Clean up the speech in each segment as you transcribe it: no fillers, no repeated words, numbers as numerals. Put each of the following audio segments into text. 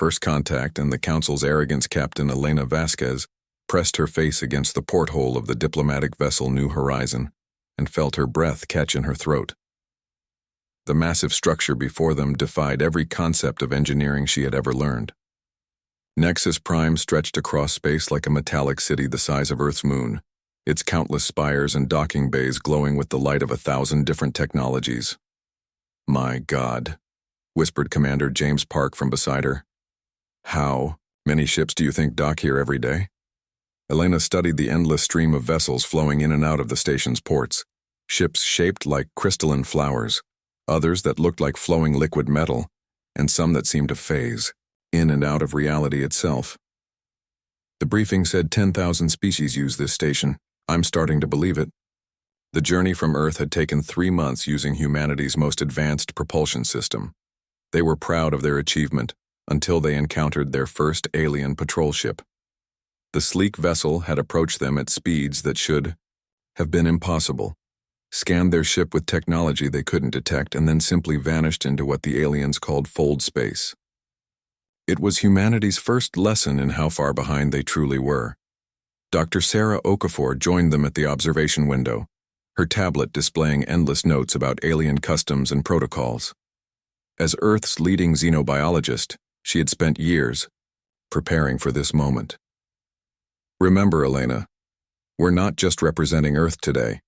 First Contact and the Council's arrogance Captain Elena Vasquez pressed her face against the porthole of the diplomatic vessel New Horizon and felt her breath catch in her throat. The massive structure before them defied every concept of engineering she had ever learned. Nexus Prime stretched across space like a metallic city the size of Earth's moon, its countless spires and docking bays glowing with the light of 1,000 different technologies. "My God," whispered Commander James Park from beside her. "How many ships do you think dock here every day?" Elena studied the endless stream of vessels flowing in and out of the station's ports, ships shaped like crystalline flowers, others that looked like flowing liquid metal, and some that seemed to phase in and out of reality itself. "The briefing said 10,000 species use this station. I'm starting to believe it." The journey from Earth had taken 3 months using humanity's most advanced propulsion system. They were proud of their achievement until they encountered their first alien patrol ship. The sleek vessel had approached them at speeds that should have been impossible, scanned their ship with technology they couldn't detect, and then simply vanished into what the aliens called fold space. It was humanity's first lesson in how far behind they truly were. Dr. Sarah Okafor joined them at the observation window, her tablet displaying endless notes about alien customs and protocols. As Earth's leading xenobiologist, she had spent years preparing for this moment. "Remember, Elena, we're not just representing Earth today.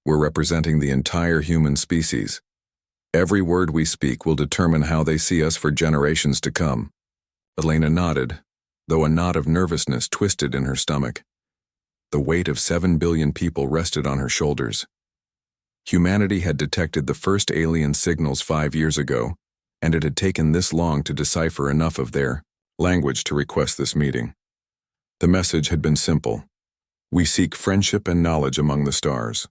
We're representing the entire human species. Every word we speak will determine how they see us for generations to come." Elena nodded, though a knot of nervousness twisted in her stomach. The weight of 7 billion people rested on her shoulders. Humanity had detected the first alien signals 5 years ago, and it had taken this long to decipher enough of their language to request this meeting. The message had been simple: "We seek friendship and knowledge among the stars."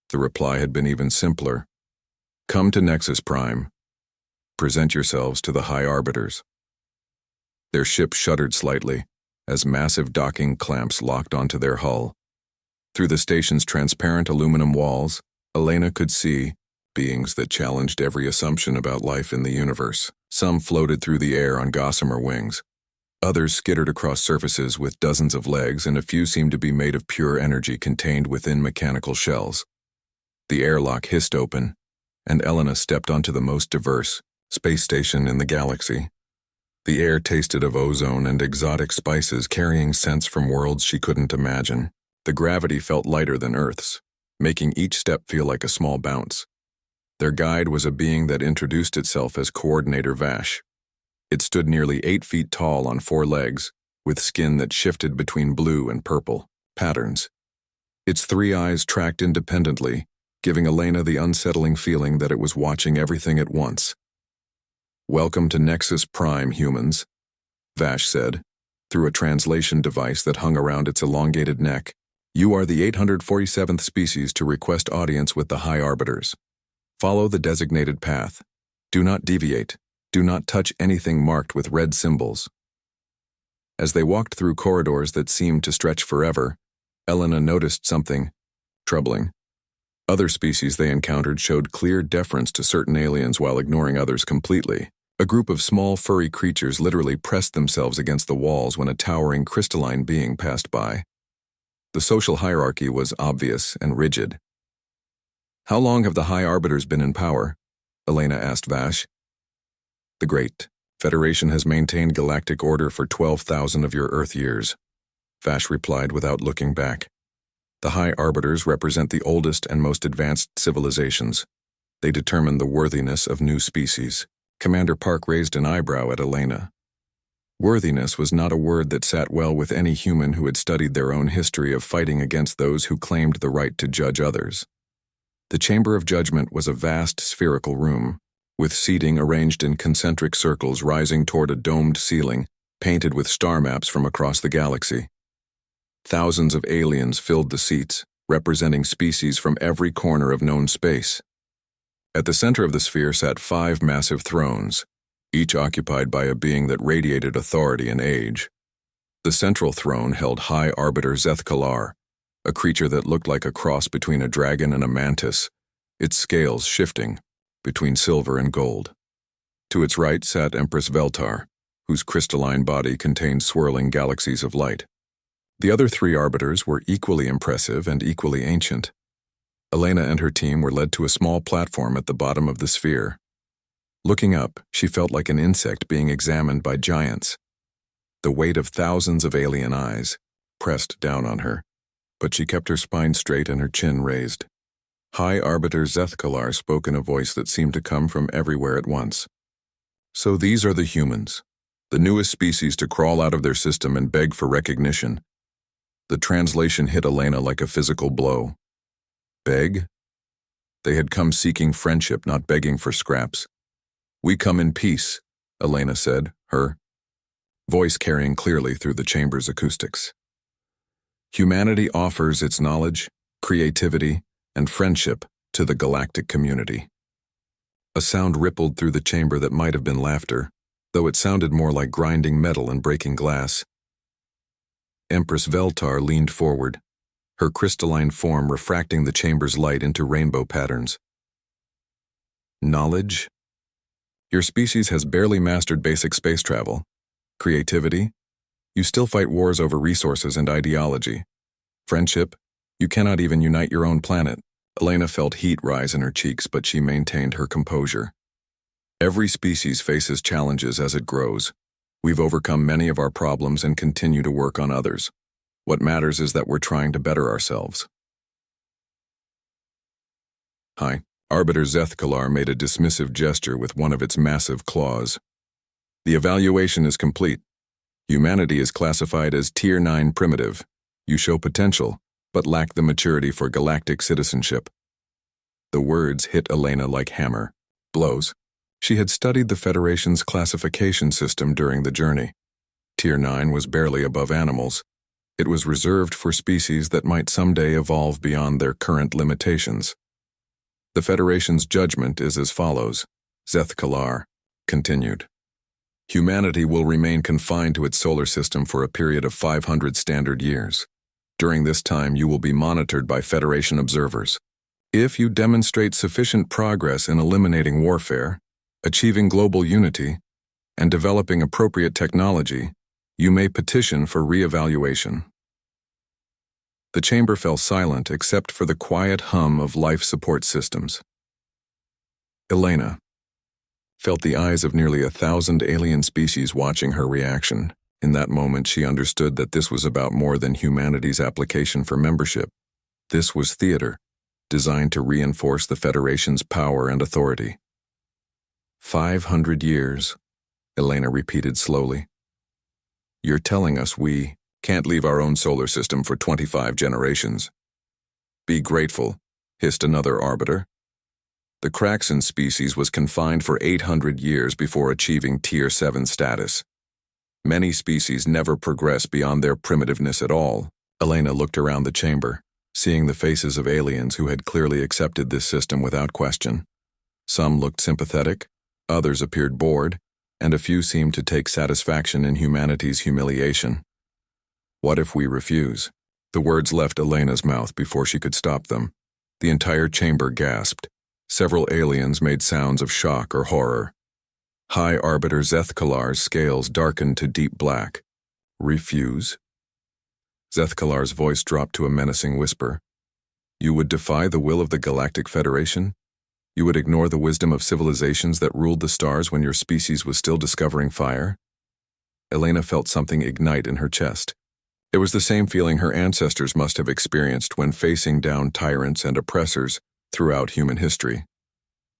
The reply had been even simpler: "Come to Nexus Prime. Present yourselves to the High Arbiters." Their ship shuddered slightly as massive docking clamps locked onto their hull. Through the station's transparent aluminum walls, Elena could see beings that challenged every assumption about life in the universe. Some floated through the air on gossamer wings. Others skittered across surfaces with dozens of legs, and a few seemed to be made of pure energy contained within mechanical shells. The airlock hissed open, and Elena stepped onto the most diverse space station in the galaxy. The air tasted of ozone and exotic spices carrying scents from worlds she couldn't imagine. The gravity felt lighter than Earth's, making each step feel like a small bounce. Their guide was a being that introduced itself as Coordinator Vash. It stood nearly 8 feet tall on 4 legs, with skin that shifted between blue and purple patterns. Its 3 eyes tracked independently, giving Elena the unsettling feeling that it was watching everything at once. "Welcome to Nexus Prime, humans," Vash said, through a translation device that hung around its elongated neck. "You are the 847th species to request audience with the High Arbiters. Follow the designated path. Do not deviate. Do not touch anything marked with red symbols." As they walked through corridors that seemed to stretch forever, Elena noticed something troubling. Other species they encountered showed clear deference to certain aliens while ignoring others completely. A group of small furry creatures literally pressed themselves against the walls when a towering crystalline being passed by. The social hierarchy was obvious and rigid. "How long have the High Arbiters been in power?" Elena asked Vash. "The Great Federation has maintained galactic order for 12,000 of your Earth years," Vash replied without looking back. "The High Arbiters represent the oldest and most advanced civilizations. They determine the worthiness of new species." Commander Park raised an eyebrow at Elena. Worthiness was not a word that sat well with any human who had studied their own history of fighting against those who claimed the right to judge others. The Chamber of Judgment was a vast spherical room, with seating arranged in concentric circles rising toward a domed ceiling, painted with star maps from across the galaxy. Thousands of aliens filled the seats, representing species from every corner of known space. At the center of the sphere sat 5 massive thrones, each occupied by a being that radiated authority and age. The central throne held High Arbiter Zethkalar, a creature that looked like a cross between a dragon and a mantis, its scales shifting between silver and gold. To its right sat Empress Veltar, whose crystalline body contained swirling galaxies of light. The other 3 arbiters were equally impressive and equally ancient. Elena and her team were led to a small platform at the bottom of the sphere. Looking up, she felt like an insect being examined by giants. The weight of thousands of alien eyes pressed down on her, but she kept her spine straight and her chin raised. High Arbiter Zethkalar spoke in a voice that seemed to come from everywhere at once. So these are the humans, the newest species to crawl out of their system and beg for recognition. The translation hit Elena like a physical blow. Beg? They had come seeking friendship, not begging for scraps. We come in peace, Elena said, her voice carrying clearly through the chamber's acoustics. Humanity offers its knowledge, creativity, and friendship to the galactic community. A sound rippled through the chamber that might have been laughter, though it sounded more like grinding metal and breaking glass. Empress Veltar leaned forward, her crystalline form refracting the chamber's light into rainbow patterns. Knowledge? Your species has barely mastered basic space travel. Creativity? You still fight wars over resources and ideology. Friendship? You cannot even unite your own planet. Elena felt heat rise in her cheeks, but she maintained her composure. Every species faces challenges as it grows. We've overcome many of our problems and continue to work on others. What matters is that we're trying to better ourselves. Hi. Arbiter Zethkalar made a dismissive gesture with one of its massive claws. The evaluation is complete. Humanity is classified as Tier 9 primitive. You show potential, but lack the maturity for galactic citizenship. The words hit Elena like hammer blows. She had studied the Federation's classification system during the journey. Tier 9 was barely above animals. It was reserved for species that might someday evolve beyond their current limitations. The Federation's judgment is as follows, Zethkalar continued. Humanity will remain confined to its solar system for a period of 500 standard years. During this time, you will be monitored by Federation observers. If you demonstrate sufficient progress in eliminating warfare, achieving global unity, and developing appropriate technology, you may petition for re-evaluation. The chamber fell silent except for the quiet hum of life support systems. Elena felt the eyes of nearly 1,000 alien species watching her reaction. In that moment, she understood that this was about more than humanity's application for membership. This was theater, designed to reinforce the Federation's power and authority. 500 years, Elena repeated slowly. You're telling us we can't leave our own solar system for 25 generations. Be grateful, hissed another arbiter. The Kraxan species was confined for 800 years before achieving Tier 7 status. Many species never progress beyond their primitiveness at all. Elena looked around the chamber, seeing the faces of aliens who had clearly accepted this system without question. Some looked sympathetic, others appeared bored, and a few seemed to take satisfaction in humanity's humiliation. What if we refuse? The words left Elena's mouth before she could stop them. The entire chamber gasped. Several aliens made sounds of shock or horror. High Arbiter Zethkalar's scales darkened to deep black. Refuse? Zethkalar's voice dropped to a menacing whisper. You would defy the will of the Galactic Federation? You would ignore the wisdom of civilizations that ruled the stars when your species was still discovering fire? Elena felt something ignite in her chest. It was the same feeling her ancestors must have experienced when facing down tyrants and oppressors throughout human history.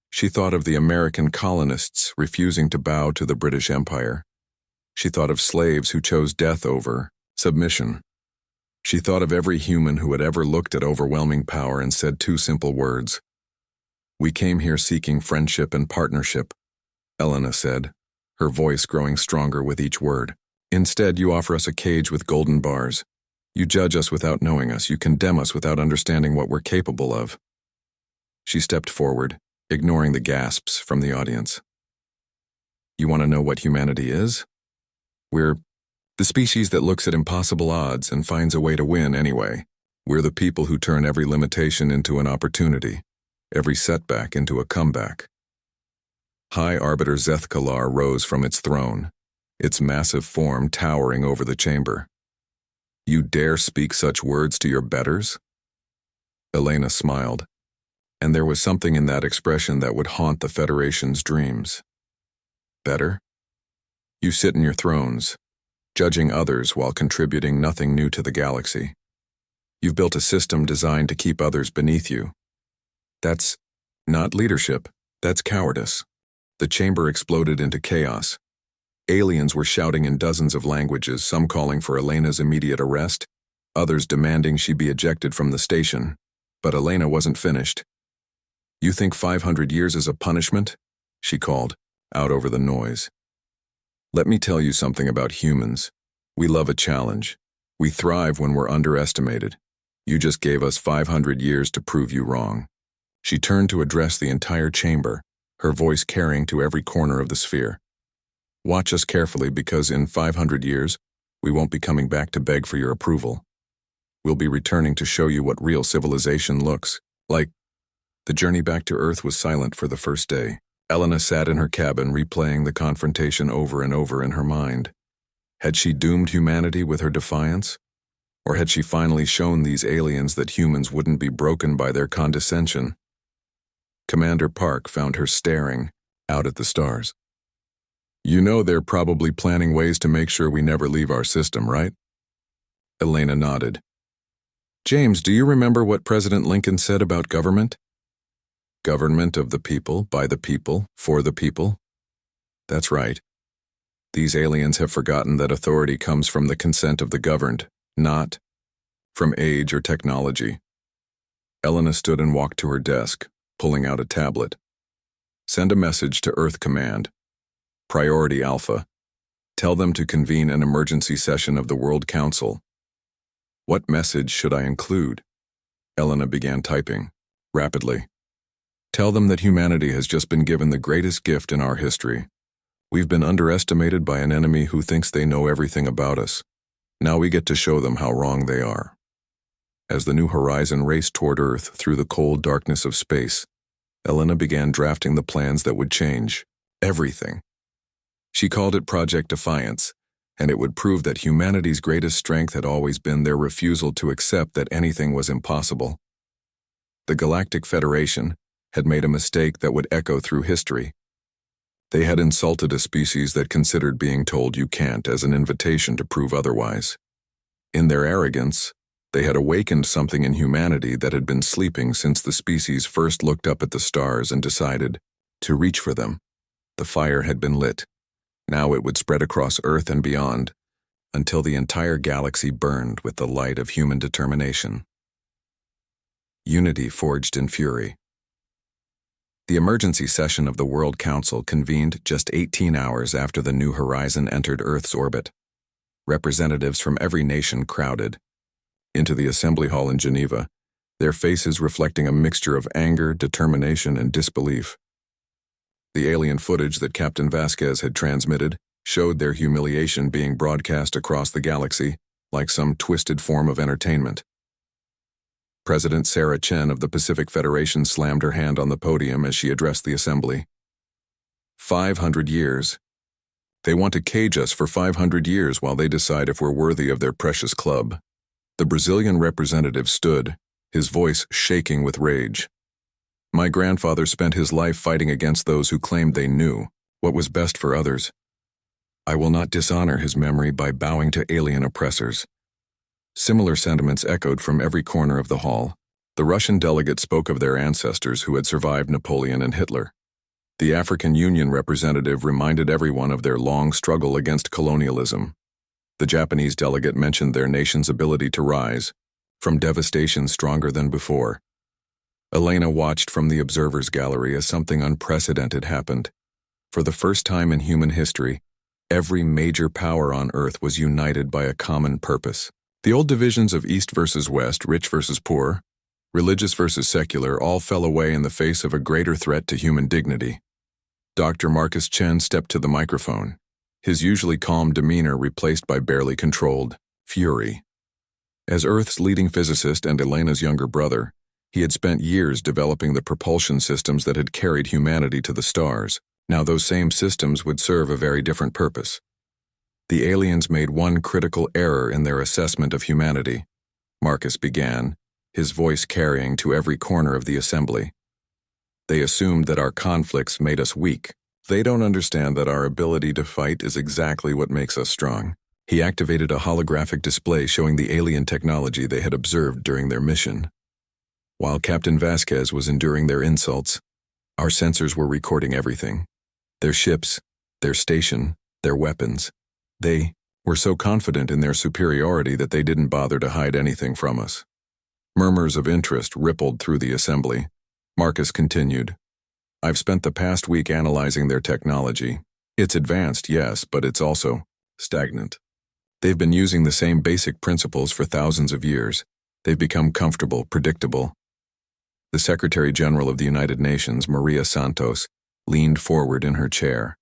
She thought of the American colonists refusing to bow to the British Empire. She thought of slaves who chose death over submission. She thought of every human who had ever looked at overwhelming power and said 2 simple words. We came here seeking friendship and partnership, Elena said, her voice growing stronger with each word. Instead, you offer us a cage with golden bars. You judge us without knowing us. You condemn us without understanding what we're capable of. She stepped forward, ignoring the gasps from the audience. You want to know what humanity is? We're the species that looks at impossible odds and finds a way to win anyway. We're the people who turn every limitation into an opportunity, every setback into a comeback. High Arbiter Zethkalar rose from its throne, its massive form towering over the chamber. "You dare speak such words to your betters?" Elena smiled, and there was something in that expression that would haunt the Federation's dreams. "Better? You sit in your thrones, judging others while contributing nothing new to the galaxy. You've built a system designed to keep others beneath you. That's not leadership, that's cowardice." The chamber exploded into chaos. Aliens were shouting in dozens of languages, some calling for Elena's immediate arrest, others demanding she be ejected from the station. But Elena wasn't finished. "You think 500 years is a punishment?" she called, out over the noise. "Let me tell you something about humans. We love a challenge. We thrive when we're underestimated. You just gave us 500 years to prove you wrong." She turned to address the entire chamber, her voice carrying to every corner of the sphere. "Watch us carefully, because in 500 years, we won't be coming back to beg for your approval. We'll be returning to show you what real civilization looks like." The journey back to Earth was silent for the first day. Elena sat in her cabin, replaying the confrontation over and over in her mind. Had she doomed humanity with her defiance? Or had she finally shown these aliens that humans wouldn't be broken by their condescension? Commander Park found her staring out at the stars. "You know they're probably planning ways to make sure we never leave our system, right?" Elena nodded. "James, do you remember what President Lincoln said about government? Government of the people, by the people, for the people." That's right. These aliens have forgotten that authority comes from the consent of the governed, not from age or technology. Elena stood and walked to her desk, pulling out a tablet. "Send a message to Earth Command. Priority Alpha. Tell them to convene an emergency session of the World Council." "What message should I include?" Elena began typing, rapidly. "Tell them that humanity has just been given the greatest gift in our history. We've been underestimated by an enemy who thinks they know everything about us. Now we get to show them how wrong they are." As the New Horizon raced toward Earth through the cold darkness of space, Elena began drafting the plans that would change everything. She called it Project Defiance, and it would prove that humanity's greatest strength had always been their refusal to accept that anything was impossible. The Galactic Federation had made a mistake that would echo through history. They had insulted a species that considered being told you can't as an invitation to prove otherwise. In their arrogance, they had awakened something in humanity that had been sleeping since the species first looked up at the stars and decided to reach for them. The fire had been lit. Now it would spread across Earth and beyond, until the entire galaxy burned with the light of human determination. Unity forged in fury. The emergency session of the World Council convened just 18 hours after the New Horizon entered Earth's orbit. Representatives from every nation crowded into the assembly hall in Geneva, their faces reflecting a mixture of anger, determination, and disbelief. The alien footage that Captain Vasquez had transmitted showed their humiliation being broadcast across the galaxy like some twisted form of entertainment. President Sarah Chen of the Pacific Federation slammed her hand on the podium as she addressed the assembly. 500 years. They want to cage us for 500 years while they decide if we're worthy of their precious club. The Brazilian representative stood, his voice shaking with rage. "My grandfather spent his life fighting against those who claimed they knew what was best for others. I will not dishonor his memory by bowing to alien oppressors." Similar sentiments echoed from every corner of the hall. The Russian delegate spoke of their ancestors who had survived Napoleon and Hitler. The African Union representative reminded everyone of their long struggle against colonialism. The Japanese delegate mentioned their nation's ability to rise from devastation stronger than before. Elena watched from the observer's gallery as something unprecedented happened. For the first time in human history, every major power on Earth was united by a common purpose. The old divisions of East versus West, rich versus poor, religious versus secular, all fell away in the face of a greater threat to human dignity. Dr. Marcus Chen stepped to the microphone, his usually calm demeanor replaced by barely controlled fury. As Earth's leading physicist and Elena's younger brother, he had spent years developing the propulsion systems that had carried humanity to the stars. Now those same systems would serve a very different purpose. The aliens made one critical error in their assessment of humanity, Marcus began, his voice carrying to every corner of the assembly. They assumed that our conflicts made us weak. They don't understand that our ability to fight is exactly what makes us strong. He activated a holographic display showing the alien technology they had observed during their mission. While Captain Vasquez was enduring their insults, our sensors were recording everything. Their ships, their station, their weapons. They were so confident in their superiority that they didn't bother to hide anything from us. Murmurs of interest rippled through the assembly. Marcus continued, "I've spent the past week analyzing their technology. It's advanced, yes, but it's also stagnant. They've been using the same basic principles for thousands of years. They've become comfortable, predictable." The Secretary General of the United Nations, Maria Santos, leaned forward in her chair.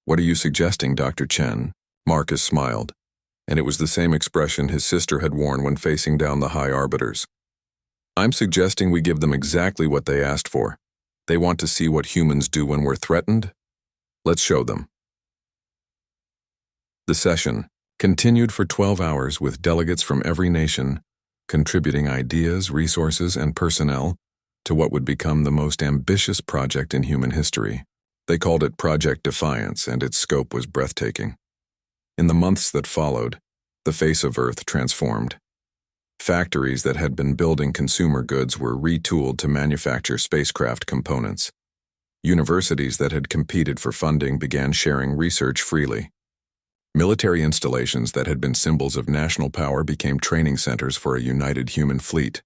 "What are you suggesting, Dr. Chen?" Marcus smiled, and it was the same expression his sister had worn when facing down the high arbiters. "I'm suggesting we give them exactly what they asked for. They want to see what humans do when we're threatened. Let's show them." The session continued for 12 hours with delegates from every nation contributing ideas, resources, and personnel to what would become the most ambitious project in human history. They called it Project Defiance, and its scope was breathtaking. In the months that followed, the face of Earth transformed. Factories that had been building consumer goods were retooled to manufacture spacecraft components. Universities that had competed for funding began sharing research freely. Military installations that had been symbols of national power became training centers for a united human fleet.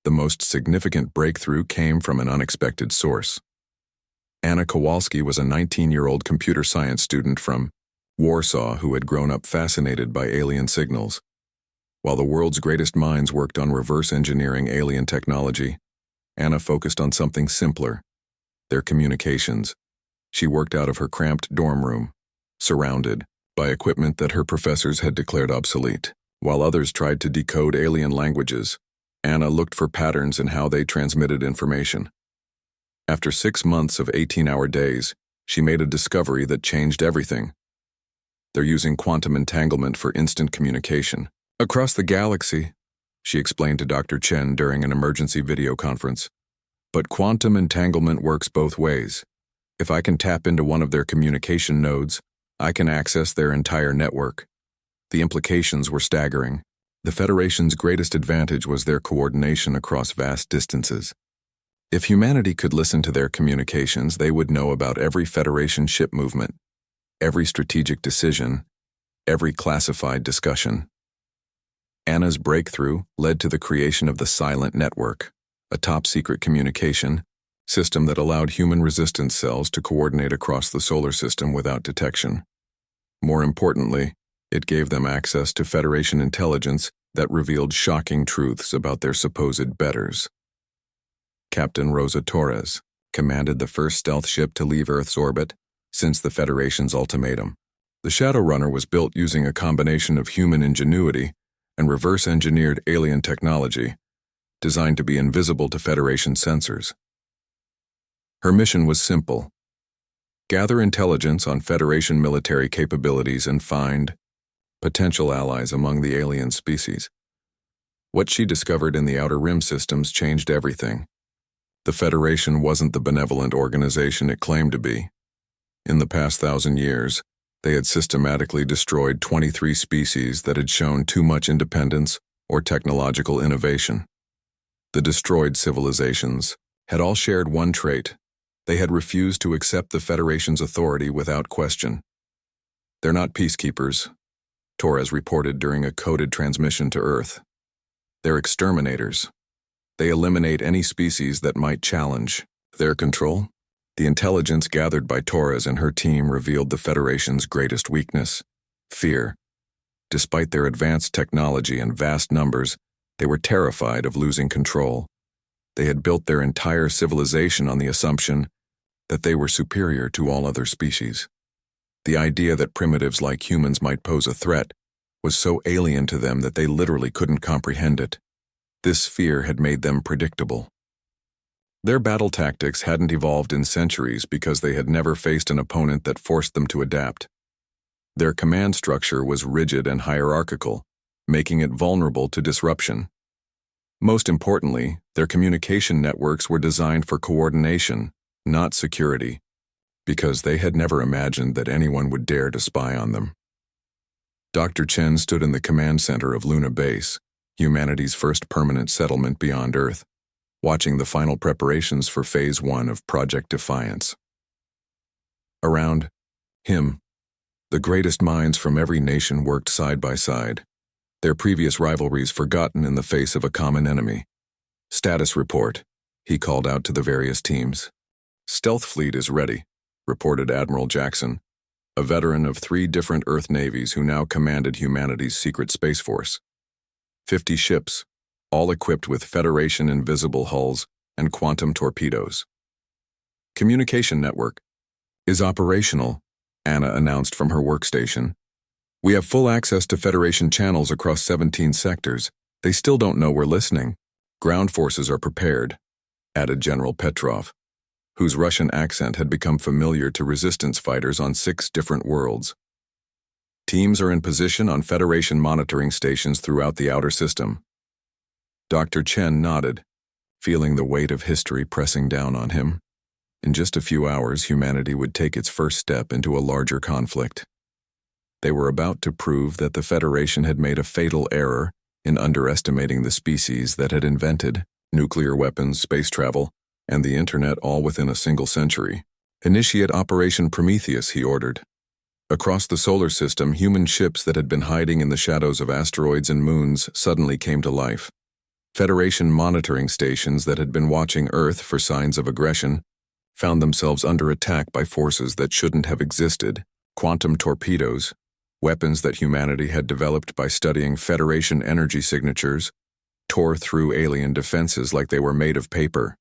The most significant breakthrough came from an unexpected source. Anna Kowalski was a 19-year-old computer science student from Warsaw who had grown up fascinated by alien signals. While the world's greatest minds worked on reverse engineering alien technology, Anna focused on something simpler: their communications. She worked out of her cramped dorm room, surrounded by equipment that her professors had declared obsolete. While others tried to decode alien languages, Anna looked for patterns in how they transmitted information. After 6 months of 18-hour days, she made a discovery that changed everything. They're using quantum entanglement for instant communication. "Across the galaxy," she explained to Dr. Chen during an emergency video conference. "But quantum entanglement works both ways. If I can tap into one of their communication nodes, I can access their entire network." The implications were staggering. The Federation's greatest advantage was their coordination across vast distances. If humanity could listen to their communications, they would know about every Federation ship movement, every strategic decision, every classified discussion. Anna's breakthrough led to the creation of the Silent Network, a top-secret communication system that allowed human resistance cells to coordinate across the solar system without detection. More importantly, it gave them access to Federation intelligence that revealed shocking truths about their supposed betters. Captain Rosa Torres commanded the first stealth ship to leave Earth's orbit since the Federation's ultimatum. The Shadow Runner was built using a combination of human ingenuity and reverse-engineered alien technology, designed to be invisible to Federation sensors. Her mission was simple: gather intelligence on Federation military capabilities and find potential allies among the alien species. What she discovered in the Outer Rim systems changed everything. The Federation wasn't the benevolent organization it claimed to be. In the past 1,000 years, they had systematically destroyed 23 species that had shown too much independence or technological innovation. The destroyed civilizations had all shared one trait: they had refused to accept the Federation's authority without question. "They're not peacekeepers," Torres reported during a coded transmission to Earth. "They're exterminators. They eliminate any species that might challenge their control." The intelligence gathered by Torres and her team revealed the Federation's greatest weakness: fear. Despite their advanced technology and vast numbers, they were terrified of losing control. They had built their entire civilization on the assumption that they were superior to all other species. The idea that primitives like humans might pose a threat was so alien to them that they literally couldn't comprehend it. This fear had made them predictable. Their battle tactics hadn't evolved in centuries because they had never faced an opponent that forced them to adapt. Their command structure was rigid and hierarchical, making it vulnerable to disruption. Most importantly, their communication networks were designed for coordination, not security, because they had never imagined that anyone would dare to spy on them. Dr. Chen stood in the command center of Luna Base, humanity's first permanent settlement beyond Earth, watching the final preparations for Phase 1 of Project Defiance. Around him, the greatest minds from every nation worked side by side, their previous rivalries forgotten in the face of a common enemy. "Status report," he called out to the various teams. "Stealth fleet is ready," reported Admiral Jackson, a veteran of 3 different Earth navies who now commanded humanity's secret space force. 50 ships, all equipped with Federation invisible hulls and quantum torpedoes. "Communication network is operational," Anna announced from her workstation. "We have full access to Federation channels across 17 sectors. They still don't know we're listening. Ground forces are prepared," added General Petrov, whose Russian accent had become familiar to resistance fighters on 6 different worlds. "Teams are in position on Federation monitoring stations throughout the outer system." Dr. Chen nodded, feeling the weight of history pressing down on him. In just a few hours, humanity would take its first step into a larger conflict. They were about to prove that the Federation had made a fatal error in underestimating the species that had invented nuclear weapons, space travel, and the internet all within a single century. "Initiate Operation Prometheus," he ordered. Across the solar system, human ships that had been hiding in the shadows of asteroids and moons suddenly came to life. Federation monitoring stations that had been watching Earth for signs of aggression found themselves under attack by forces that shouldn't have existed. Quantum torpedoes, weapons that humanity had developed by studying Federation energy signatures, tore through alien defenses like they were made of paper.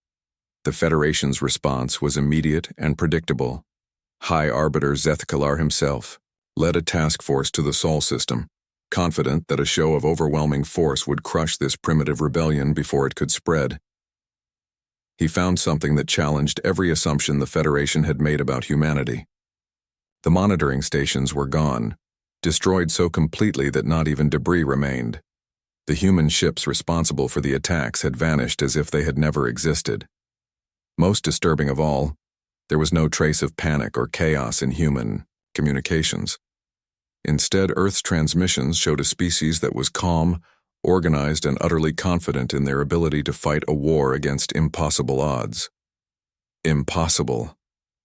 The Federation's response was immediate and predictable. High Arbiter Zethkalar himself led a task force to the Sol system, confident that a show of overwhelming force would crush this primitive rebellion before it could spread. He found something that challenged every assumption the Federation had made about humanity. The monitoring stations were gone, destroyed so completely that not even debris remained. The human ships responsible for the attacks had vanished as if they had never existed. Most disturbing of all, there was no trace of panic or chaos in human communications. Instead, Earth's transmissions showed a species that was calm, organized, and utterly confident in their ability to fight a war against impossible odds. "Impossible,"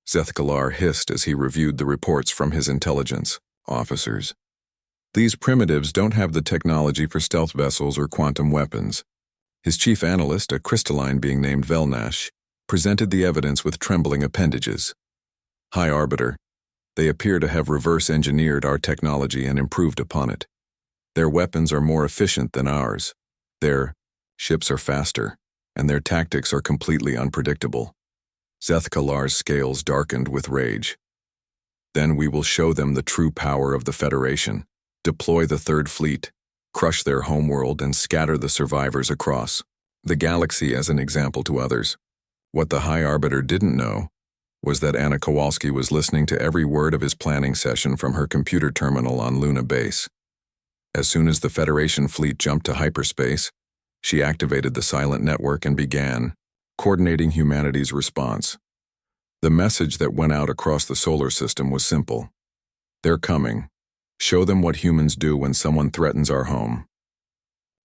Zethkalar hissed as he reviewed the reports from his intelligence officers. "These primitives don't have the technology for stealth vessels or quantum weapons." His chief analyst, a crystalline being named Velnash, presented the evidence with trembling appendages. "High Arbiter, they appear to have reverse-engineered our technology and improved upon it. Their weapons are more efficient than ours. Their ships are faster, and their tactics are completely unpredictable." Zethkalar's scales darkened with rage. "Then we will show them the true power of the Federation, deploy the Third Fleet, crush their homeworld, and scatter the survivors across the galaxy as an example to others." What the High Arbiter didn't know was that Anna Kowalski was listening to every word of his planning session from her computer terminal on Luna Base. As soon as the Federation fleet jumped to hyperspace, she activated the silent network and began coordinating humanity's response. The message that went out across the solar system was simple. "They're coming. Show them what humans do when someone threatens our home."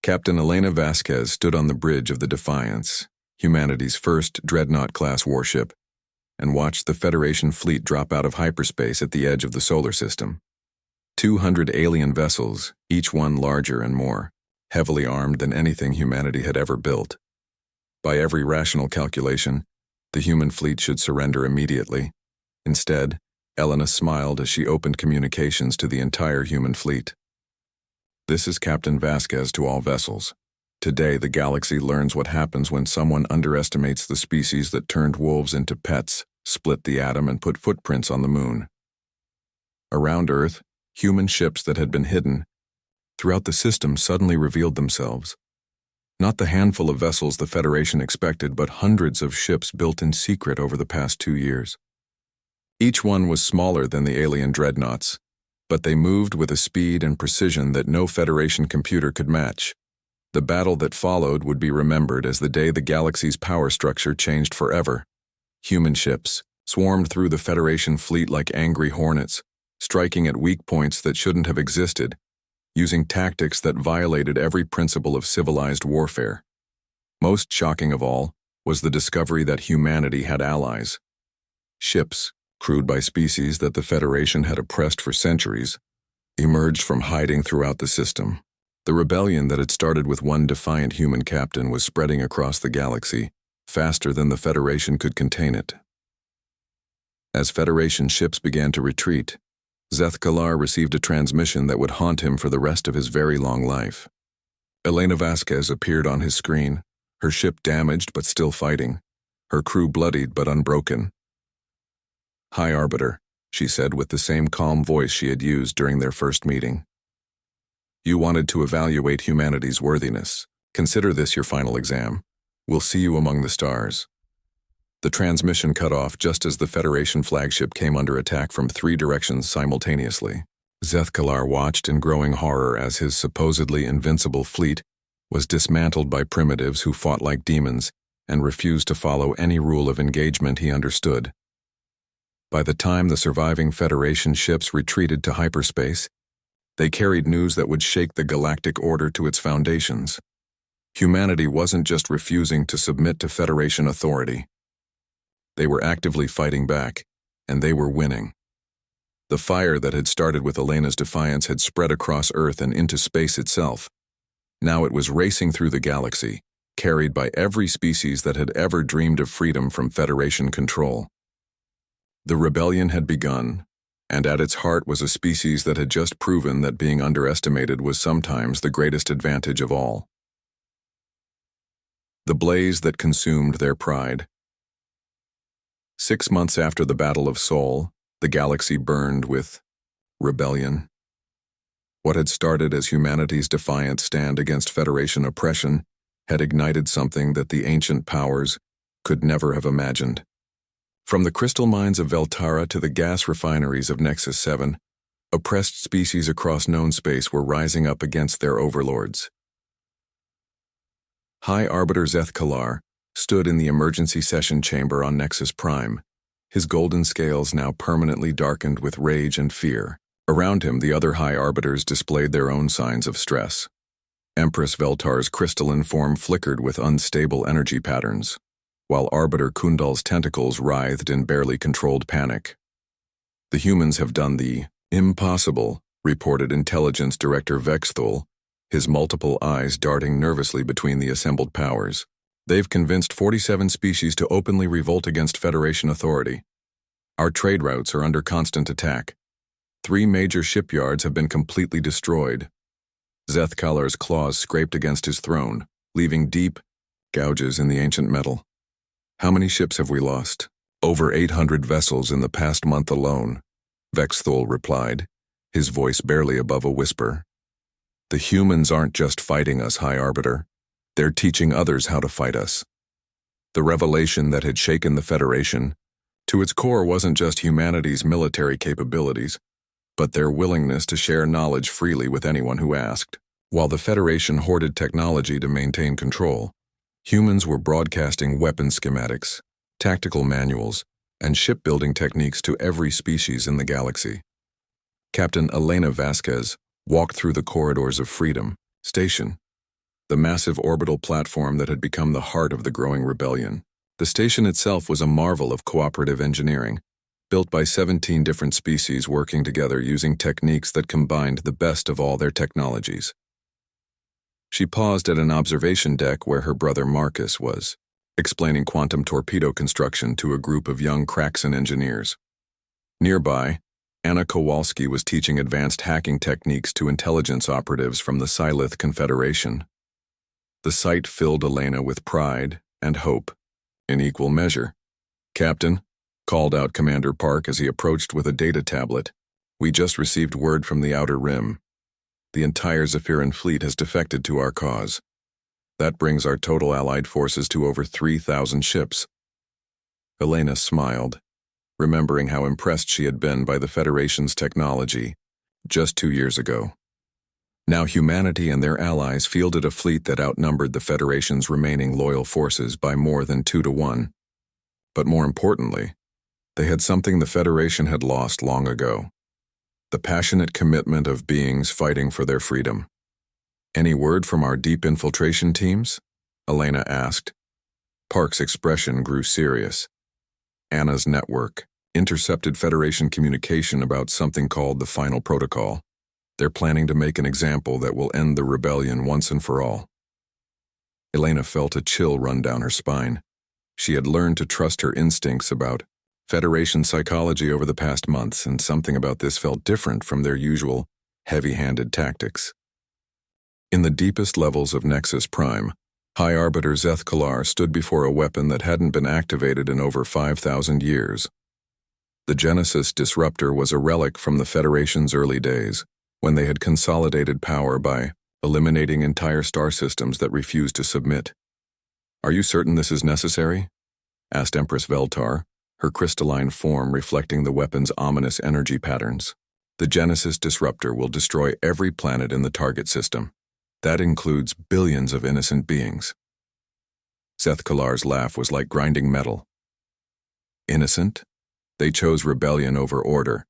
Captain Elena Vasquez stood on the bridge of the Defiance, humanity's first Dreadnought-class warship, and watched the Federation fleet drop out of hyperspace at the edge of the solar system. 200 alien vessels, each one larger and more heavily armed than anything humanity had ever built. By every rational calculation, the human fleet should surrender immediately. Instead, Elena smiled as she opened communications to the entire human fleet. "This is Captain Vasquez to all vessels. Today, the galaxy learns what happens when someone underestimates the species that turned wolves into pets, split the atom, and put footprints on the moon. Around Earth, human ships that had been hidden throughout the system suddenly revealed themselves. Not the handful of vessels the Federation expected, but hundreds of ships built in secret over the past 2 years. Each one was smaller than the alien dreadnoughts, but they moved with a speed and precision that no Federation computer could match. The battle that followed would be remembered as the day the galaxy's power structure changed forever. Human ships swarmed through the Federation fleet like angry hornets, striking at weak points that shouldn't have existed, using tactics that violated every principle of civilized warfare. Most shocking of all was the discovery that humanity had allies. Ships, crewed by species that the Federation had oppressed for centuries, emerged from hiding throughout the system. The rebellion that had started with one defiant human captain was spreading across the galaxy, faster than the Federation could contain it. As Federation ships began to retreat, Zeth-Kalar received a transmission that would haunt him for the rest of his very long life. Elena Vasquez appeared on his screen, her ship damaged but still fighting, her crew bloodied but unbroken. "Hi, Arbiter," she said with the same calm voice she had used during their first meeting. "You wanted to evaluate humanity's worthiness. Consider this your final exam. We'll see you among the stars." The transmission cut off just as the Federation flagship came under attack from 3 directions simultaneously. Zeth-Kalar watched in growing horror as his supposedly invincible fleet was dismantled by primitives who fought like demons and refused to follow any rule of engagement he understood. By the time the surviving Federation ships retreated to hyperspace, they carried news that would shake the galactic order to its foundations. Humanity wasn't just refusing to submit to Federation authority. They were actively fighting back, and they were winning. The fire that had started with Elena's defiance had spread across Earth and into space itself. Now it was racing through the galaxy, carried by every species that had ever dreamed of freedom from Federation control. The rebellion had begun, and at its heart was a species that had just proven that being underestimated was sometimes the greatest advantage of all. The blaze that consumed their pride. 6 months after the Battle of Sol, the galaxy burned with rebellion. What had started as humanity's defiant stand against Federation oppression had ignited something that the ancient powers could never have imagined. From the crystal mines of Veltara to the gas refineries of Nexus 7, oppressed species across known space were rising up against their overlords. High Arbiter Zeth-Kalar stood in the emergency session chamber on Nexus Prime, his golden scales now permanently darkened with rage and fear. Around him, the other High Arbiters displayed their own signs of stress. Empress Veltar's crystalline form flickered with unstable energy patterns, while Arbiter Kundal's tentacles writhed in barely controlled panic. "The humans have done the impossible," reported Intelligence Director Vexthul, his multiple eyes darting nervously between the assembled powers. "They've convinced 47 species to openly revolt against Federation authority. Our trade routes are under constant attack. 3 major shipyards have been completely destroyed." Zeth-Kalar's claws scraped against his throne, leaving deep gouges in the ancient metal. "How many ships have we lost?" "Over 800 vessels in the past month alone," Vexthul replied, his voice barely above a whisper. "The humans aren't just fighting us, High Arbiter. They're teaching others how to fight us." The revelation that had shaken the Federation to its core wasn't just humanity's military capabilities, but their willingness to share knowledge freely with anyone who asked. While the Federation hoarded technology to maintain control, humans were broadcasting weapon schematics, tactical manuals, and shipbuilding techniques to every species in the galaxy. Captain Elena Vasquez walked through the corridors of Freedom Station, the massive orbital platform that had become the heart of the growing rebellion. The station itself was a marvel of cooperative engineering, built by 17 different species working together using techniques that combined the best of all their technologies. She paused at an observation deck where her brother Marcus was, explaining quantum torpedo construction to a group of young Kraxan engineers. Nearby, Anna Kowalski was teaching advanced hacking techniques to intelligence operatives from the Silith Confederation. The sight filled Elena with pride and hope, in equal measure. "Captain," called out Commander Park as he approached with a data tablet, "we just received word from the Outer Rim. The entire Zephyran fleet has defected to our cause. That brings our total Allied forces to over 3,000 ships." Elena smiled, remembering how impressed she had been by the Federation's technology just 2 years ago. Now humanity and their allies fielded a fleet that outnumbered the Federation's remaining loyal forces by more than 2-1. But more importantly, they had something the Federation had lost long ago: the passionate commitment of beings fighting for their freedom. "Any word from our deep infiltration teams?" Elena asked. Park's expression grew serious. Anna's network intercepted Federation communication about something called the Final Protocol. They're planning to make an example that will end the rebellion once and for all. Elena felt a chill run down her spine. She had learned to trust her instincts about Federation psychology over the past months, and something about this felt different from their usual heavy-handed tactics. In the deepest levels of Nexus Prime, High Arbiter Zeth Kalar stood before a weapon that hadn't been activated in over 5,000 years. The Genesis Disruptor was a relic from the Federation's early days, when they had consolidated power by eliminating entire star systems that refused to submit. "Are you certain this is necessary?" asked Empress Veltar, her crystalline form reflecting the weapon's ominous energy patterns. "The Genesis Disruptor will destroy every planet in the target system. That includes billions of innocent beings." Zeth Kalar's laugh was like grinding metal. "Innocent? They chose rebellion over order.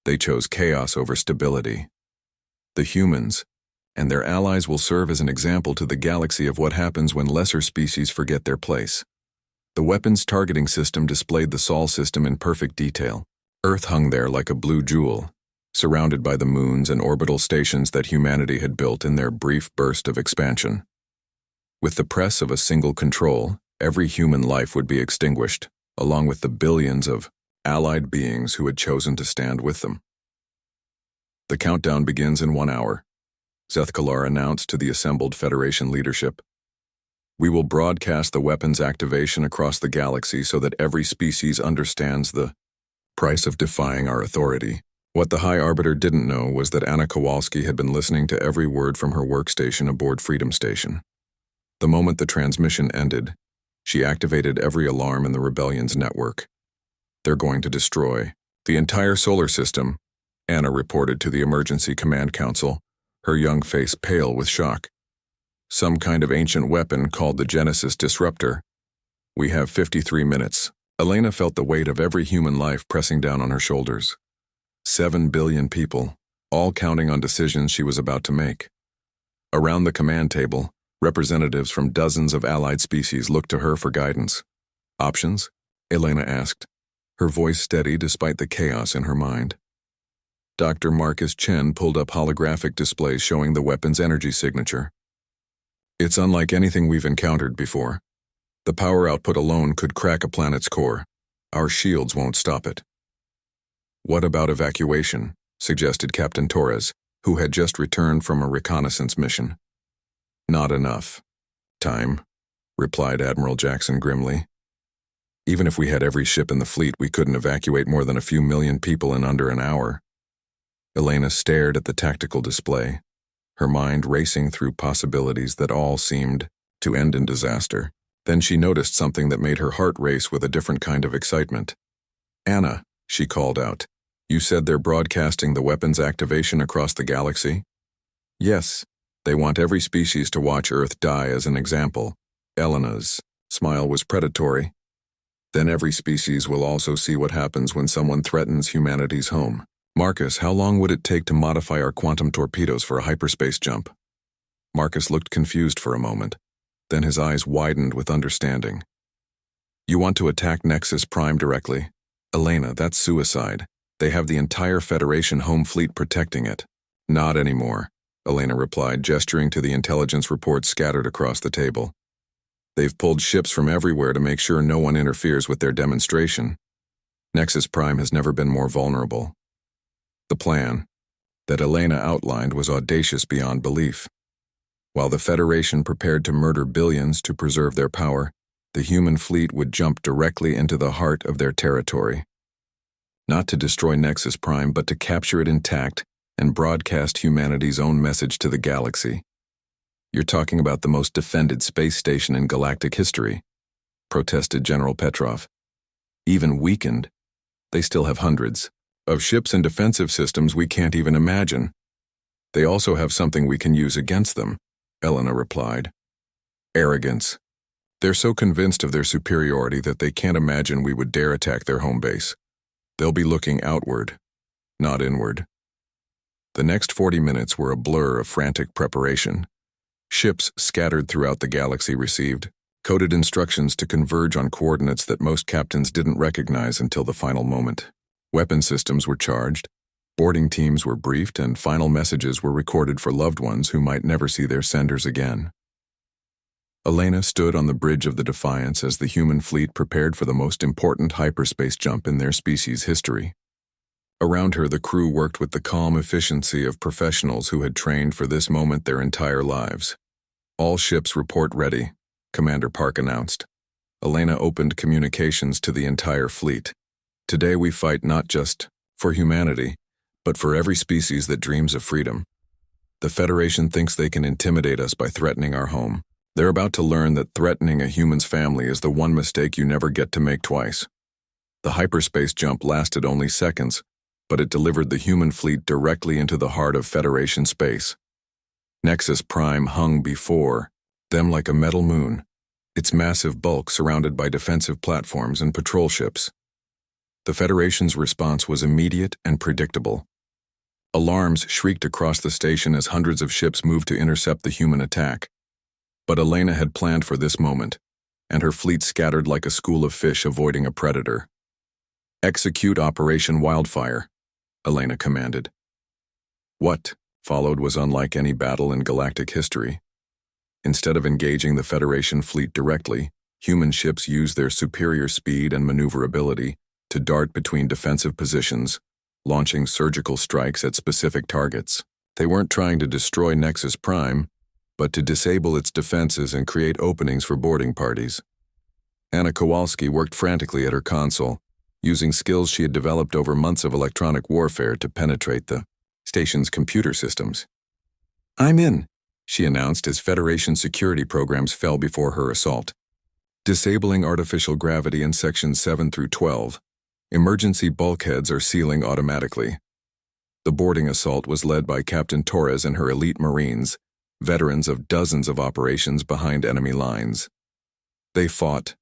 They chose chaos over stability. The humans and their allies will serve as an example to the galaxy of what happens when lesser species forget their place." The weapon's targeting system displayed the Sol system in perfect detail. Earth hung there like a blue jewel, surrounded by the moons and orbital stations that humanity had built in their brief burst of expansion. With the press of a single control, every human life would be extinguished, along with the billions of allied beings who had chosen to stand with them. "The countdown begins in 1 hour," Zeth Kalar announced to the assembled Federation leadership. "We will broadcast the weapon's activation across the galaxy so that every species understands the price of defying our authority." What the High Arbiter didn't know was that Anna Kowalski had been listening to every word from her workstation aboard Freedom Station. The moment the transmission ended, she activated every alarm in the Rebellion's network. "They're going to destroy the entire solar system," Anna reported to the Emergency Command Council, her young face pale with shock. "Some kind of ancient weapon called the Genesis Disruptor. We have 53 minutes. Elena felt the weight of every human life pressing down on her shoulders. 7 billion people, all counting on decisions she was about to make. Around the command table, representatives from dozens of allied species looked to her for guidance. "Options?" Elena asked, her voice steady despite the chaos in her mind. Dr. Marcus Chen pulled up holographic displays showing the weapon's energy signature. "It's unlike anything we've encountered before. The power output alone could crack a planet's core. Our shields won't stop it." "What about evacuation?" suggested Captain Torres, who had just returned from a reconnaissance mission. "Not enough time," replied Admiral Jackson grimly. "Even if we had every ship in the fleet, we couldn't evacuate more than a few million people in under an hour." Elena stared at the tactical display, her mind racing through possibilities that all seemed to end in disaster. Then she noticed something that made her heart race with a different kind of excitement. "Anna," she called out, "you said they're broadcasting the weapon's activation across the galaxy?" "Yes, they want every species to watch Earth die as an example." Elena's smile was predatory. "Then every species will also see what happens when someone threatens humanity's home." "Marcus, how long would it take to modify our quantum torpedoes for a hyperspace jump?" Marcus looked confused for a moment. Then his eyes widened with understanding. "You want to attack Nexus Prime directly? Elena, that's suicide. They have the entire Federation home fleet protecting it." "Not anymore," Elena replied, gesturing to the intelligence reports scattered across the table. "They've pulled ships from everywhere to make sure no one interferes with their demonstration. Nexus Prime has never been more vulnerable." The plan that Elena outlined was audacious beyond belief. While the Federation prepared to murder billions to preserve their power, the human fleet would jump directly into the heart of their territory. Not to destroy Nexus Prime, but to capture it intact and broadcast humanity's own message to the galaxy. "You're talking about the most defended space station in galactic history," protested General Petrov. "Even weakened, they still have hundreds Of ships and defensive systems we can't even imagine. They also have something we can use against them, Elena replied. Arrogance. They're so convinced of their superiority that they can't imagine we would dare attack their home base. They'll be looking outward, not inward. The next 40 minutes were a blur of frantic preparation. Ships scattered throughout the galaxy received coded instructions to converge on coordinates that most captains didn't recognize until the final moment. Weapon systems were charged, boarding teams were briefed, and final messages were recorded for loved ones who might never see their senders again. Elena stood on the bridge of the Defiance as the human fleet prepared for the most important hyperspace jump in their species' history. Around her, the crew worked with the calm efficiency of professionals who had trained for this moment their entire lives. All ships report ready, Commander Park announced. Elena opened communications to the entire fleet. Today we fight not just for humanity, but for every species that dreams of freedom. The Federation thinks they can intimidate us by threatening our home. They're about to learn that threatening a human's family is the one mistake you never get to make twice. The hyperspace jump lasted only seconds, but it delivered the human fleet directly into the heart of Federation space. Nexus Prime hung before them like a metal moon, its massive bulk surrounded by defensive platforms and patrol ships. The Federation's response was immediate and predictable. Alarms shrieked across the station as hundreds of ships moved to intercept the human attack. But Elena had planned for this moment, and her fleet scattered like a school of fish avoiding a predator. "Execute Operation Wildfire," Elena commanded. What followed was unlike any battle in galactic history. Instead of engaging the Federation fleet directly, human ships used their superior speed and maneuverability to dart between defensive positions, launching surgical strikes at specific targets. They weren't trying to destroy Nexus Prime, but to disable its defenses and create openings for boarding parties. Anna Kowalski worked frantically at her console, using skills she had developed over months of electronic warfare to penetrate the station's computer systems. "I'm in," she announced as Federation security programs fell before her assault. Disabling artificial gravity in sections 7 through 12, emergency bulkheads are sealing automatically. The boarding assault was led by Captain Torres and her elite Marines, veterans of dozens of operations behind enemy lines. They fought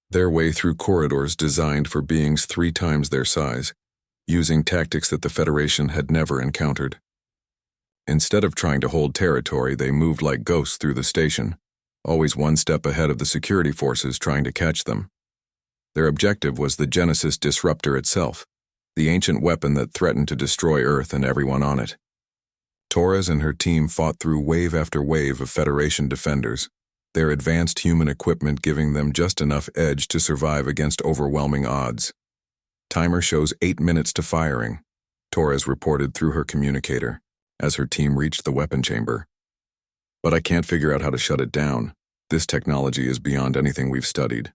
their way through corridors designed for beings 3 times their size, using tactics that the Federation had never encountered. Instead of trying to hold territory, they moved like ghosts through the station, always one step ahead of the security forces trying to catch them. Their objective was the Genesis Disruptor itself, the ancient weapon that threatened to destroy Earth and everyone on it. Torres and her team fought through wave after wave of Federation defenders, their advanced human equipment giving them just enough edge to survive against overwhelming odds. "Timer shows 8 minutes to firing," Torres reported through her communicator as her team reached the weapon chamber. "But I can't figure out how to shut it down. This technology is beyond anything we've studied."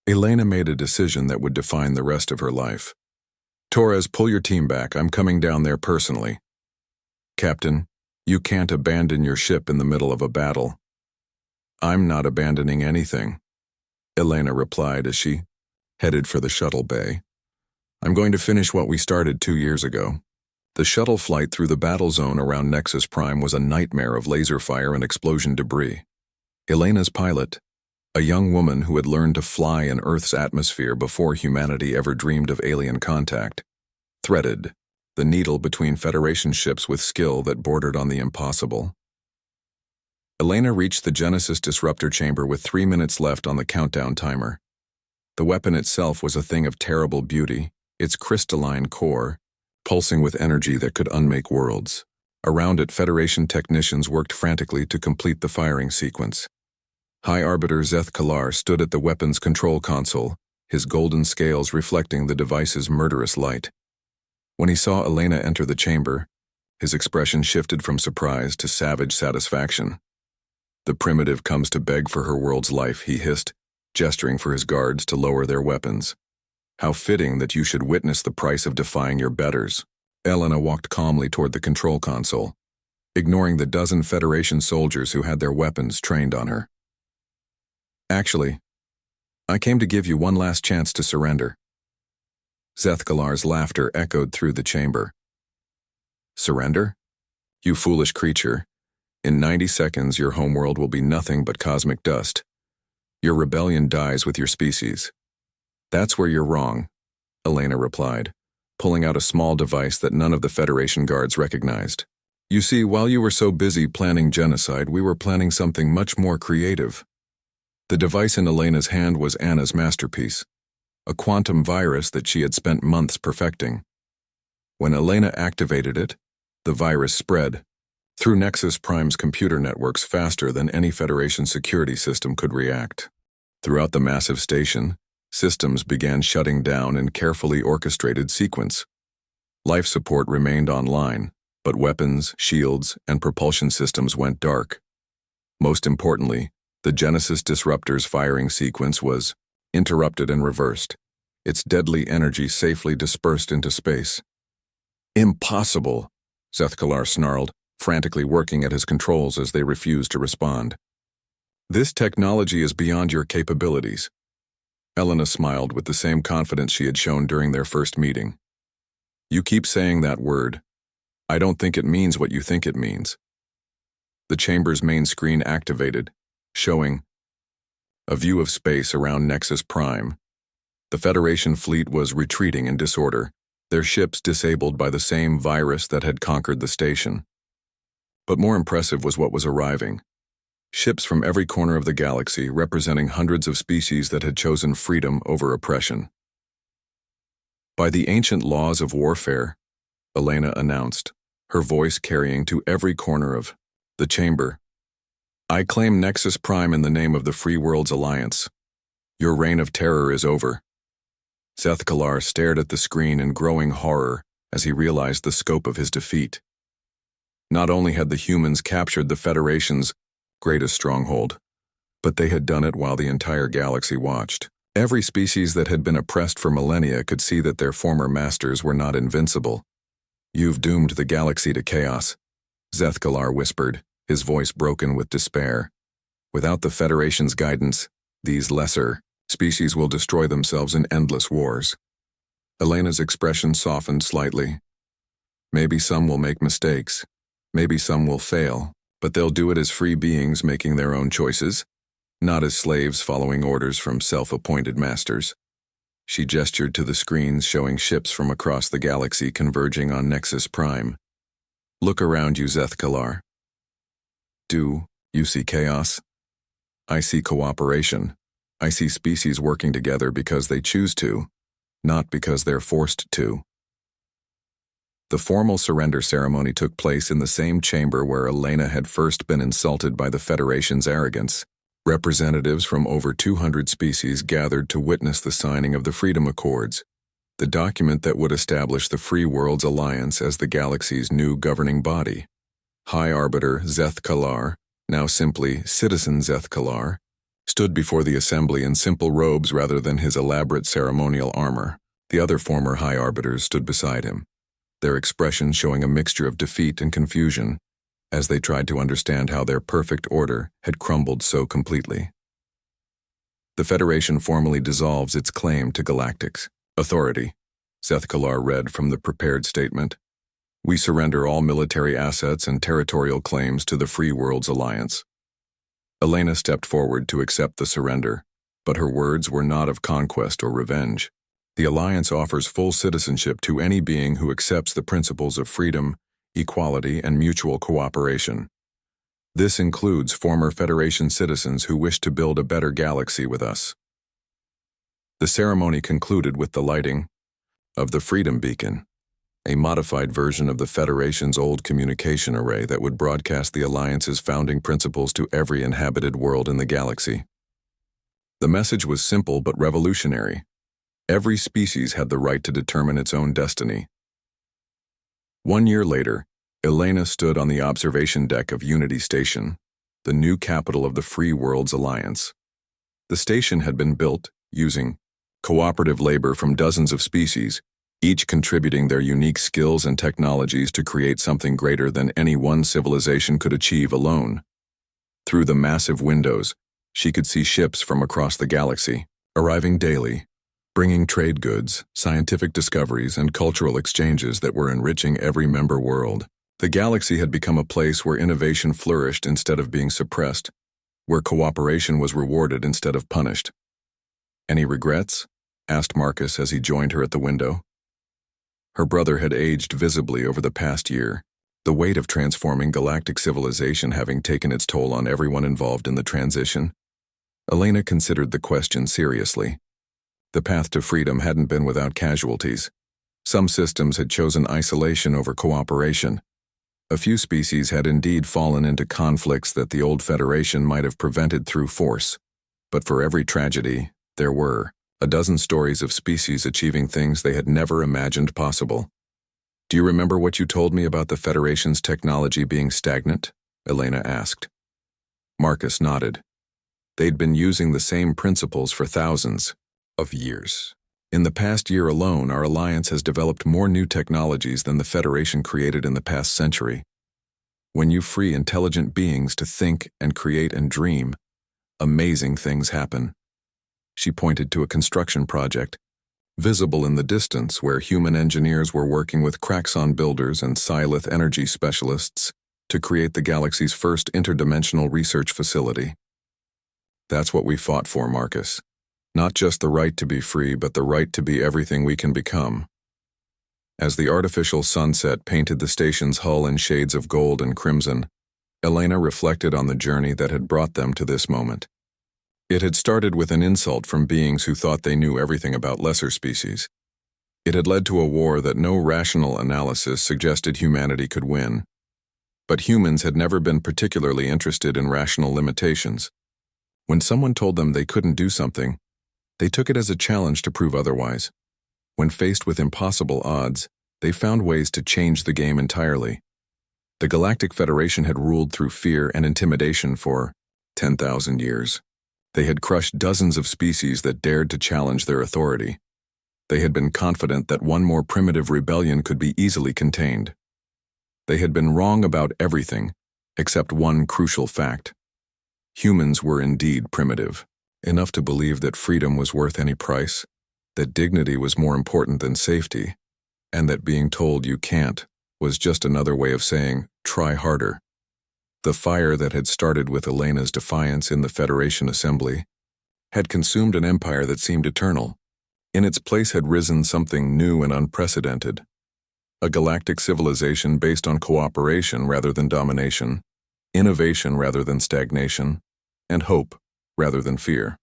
Elena made a decision that would define the rest of her life. "Torres, pull your team back. I'm coming down there personally." "Captain, you can't abandon your ship in the middle of a battle." "I'm not abandoning anything," Elena replied as she headed for the shuttle bay. "I'm going to finish what we started 2 years ago." The shuttle flight through the battle zone around Nexus Prime was a nightmare of laser fire and explosion debris. Elena's pilot, a young woman who had learned to fly in Earth's atmosphere before humanity ever dreamed of alien contact, threaded the needle between Federation ships with skill that bordered on the impossible. Elena reached the Genesis Disruptor chamber with 3 minutes left on the countdown timer. The weapon itself was a thing of terrible beauty, its crystalline core pulsing with energy that could unmake worlds. Around it, Federation technicians worked frantically to complete the firing sequence. High Arbiter Zeth Kalar stood at the weapon's control console, his golden scales reflecting the device's murderous light. When he saw Elena enter the chamber, his expression shifted from surprise to savage satisfaction. "The primitive comes to beg for her world's life," he hissed, gesturing for his guards to lower their weapons. "How fitting that you should witness the price of defying your betters." Elena walked calmly toward the control console, ignoring the dozen Federation soldiers who had their weapons trained on her. "Actually, I came to give you one last chance to surrender." Zethkalar's laughter echoed through the chamber. Surrender? You foolish creature. In 90 seconds, your homeworld will be nothing but cosmic dust. Your rebellion dies with your species. That's where you're wrong, Elena replied, pulling out a small device that none of the Federation guards recognized. You see, while you were so busy planning genocide, we were planning something much more creative. The device in Elena's hand was Anna's masterpiece, a quantum virus that she had spent months perfecting. When Elena activated it, the virus spread through Nexus Prime's computer networks faster than any Federation security system could react. Throughout the massive station, systems began shutting down in carefully orchestrated sequence. Life support remained online, but weapons, shields, and propulsion systems went dark. Most importantly, the Genesis Disruptor's firing sequence was interrupted and reversed, its deadly energy safely dispersed into space. Impossible, Zethkalar snarled, frantically working at his controls as they refused to respond. This technology is beyond your capabilities. Elena smiled with the same confidence she had shown during their first meeting. You keep saying that word. I don't think it means what you think it means. The chamber's main screen activated, showing a view of space around Nexus Prime. The Federation fleet was retreating in disorder, their ships disabled by the same virus that had conquered the station. But more impressive was what was arriving. Ships from every corner of the galaxy representing hundreds of species that had chosen freedom over oppression. By the ancient laws of warfare, Elena announced, her voice carrying to every corner of the chamber, I claim Nexus Prime in the name of the Free Worlds Alliance. Your reign of terror is over. Zethkalar stared at the screen in growing horror as he realized the scope of his defeat. Not only had the humans captured the Federation's greatest stronghold, but they had done it while the entire galaxy watched. Every species that had been oppressed for millennia could see that their former masters were not invincible. You've doomed the galaxy to chaos, Zethkalar whispered, his voice broken with despair. Without the Federation's guidance, these lesser species will destroy themselves in endless wars. Elena's expression softened slightly. Maybe some will make mistakes. Maybe some will fail, but they'll do it as free beings making their own choices, not as slaves following orders from self-appointed masters. She gestured to the screens showing ships from across the galaxy converging on Nexus Prime. Look around you, Zethkalar. Do you see chaos? I see cooperation. I see species working together because they choose to, not because they're forced to. The formal surrender ceremony took place in the same chamber where Elena had first been insulted by the Federation's arrogance. Representatives from over 200 species gathered to witness the signing of the Freedom Accords, the document that would establish the Free Worlds Alliance as the galaxy's new governing body. High Arbiter Zethkalar, now simply Citizen Zethkalar, stood before the assembly in simple robes rather than his elaborate ceremonial armor. The other former High Arbiters stood beside him, their expressions showing a mixture of defeat and confusion, as they tried to understand how their perfect order had crumbled so completely. The Federation formally dissolves its claim to Galactic's authority, Zethkalar read from the prepared statement. We surrender all military assets and territorial claims to the Free Worlds Alliance. Elena stepped forward to accept the surrender, but her words were not of conquest or revenge. The Alliance offers full citizenship to any being who accepts the principles of freedom, equality, and mutual cooperation. This includes former Federation citizens who wish to build a better galaxy with us. The ceremony concluded with the lighting of the Freedom Beacon, a modified version of the Federation's old communication array that would broadcast the Alliance's founding principles to every inhabited world in the galaxy. The message was simple but revolutionary. Every species had the right to determine its own destiny. 1 year later, Elena stood on the observation deck of Unity Station, the new capital of the Free Worlds Alliance. The station had been built using cooperative labor from dozens of species, each contributing their unique skills and technologies to create something greater than any one civilization could achieve alone. Through the massive windows, she could see ships from across the galaxy, arriving daily, bringing trade goods, scientific discoveries, and cultural exchanges that were enriching every member world. The galaxy had become a place where innovation flourished instead of being suppressed, where cooperation was rewarded instead of punished. "Any regrets?" asked Marcus as he joined her at the window. Her brother had aged visibly over the past year, the weight of transforming galactic civilization having taken its toll on everyone involved in the transition. Elena considered the question seriously. The path to freedom hadn't been without casualties. Some systems had chosen isolation over cooperation. A few species had indeed fallen into conflicts that the old Federation might have prevented through force. But for every tragedy, there were a dozen stories of species achieving things they had never imagined possible. "Do you remember what you told me about the Federation's technology being stagnant?" Elena asked. Marcus nodded. They'd been using the same principles for thousands of years. "In the past year alone, our alliance has developed more new technologies than the Federation created in the past century. When you free intelligent beings to think and create and dream, amazing things happen." She pointed to a construction project, visible in the distance, where human engineers were working with Kraxon builders and Psilith energy specialists to create the galaxy's first interdimensional research facility. "That's what we fought for, Marcus. Not just the right to be free, but the right to be everything we can become." As the artificial sunset painted the station's hull in shades of gold and crimson, Elena reflected on the journey that had brought them to this moment. It had started with an insult from beings who thought they knew everything about lesser species. It had led to a war that no rational analysis suggested humanity could win. But humans had never been particularly interested in rational limitations. When someone told them they couldn't do something, they took it as a challenge to prove otherwise. When faced with impossible odds, they found ways to change the game entirely. The Galactic Federation had ruled through fear and intimidation for 10,000 years. They had crushed dozens of species that dared to challenge their authority. They had been confident that one more primitive rebellion could be easily contained. They had been wrong about everything, except one crucial fact. Humans were indeed primitive, enough to believe that freedom was worth any price, that dignity was more important than safety, and that being told you can't was just another way of saying, try harder. The fire that had started with Elena's defiance in the Federation Assembly had consumed an empire that seemed eternal. In its place had risen something new and unprecedented, a galactic civilization based on cooperation rather than domination, innovation rather than stagnation, and hope rather than fear.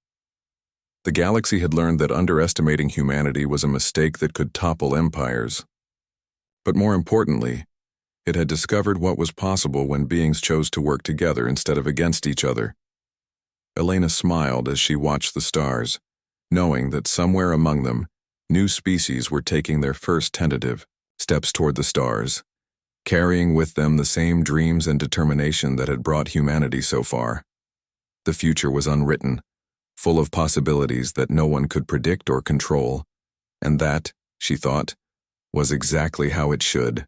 The galaxy had learned that underestimating humanity was a mistake that could topple empires. But more importantly, it had discovered what was possible when beings chose to work together instead of against each other. Elena smiled as she watched the stars, knowing that somewhere among them, new species were taking their first tentative steps toward the stars, carrying with them the same dreams and determination that had brought humanity so far. The future was unwritten, full of possibilities that no one could predict or control, and that, she thought, was exactly how it should.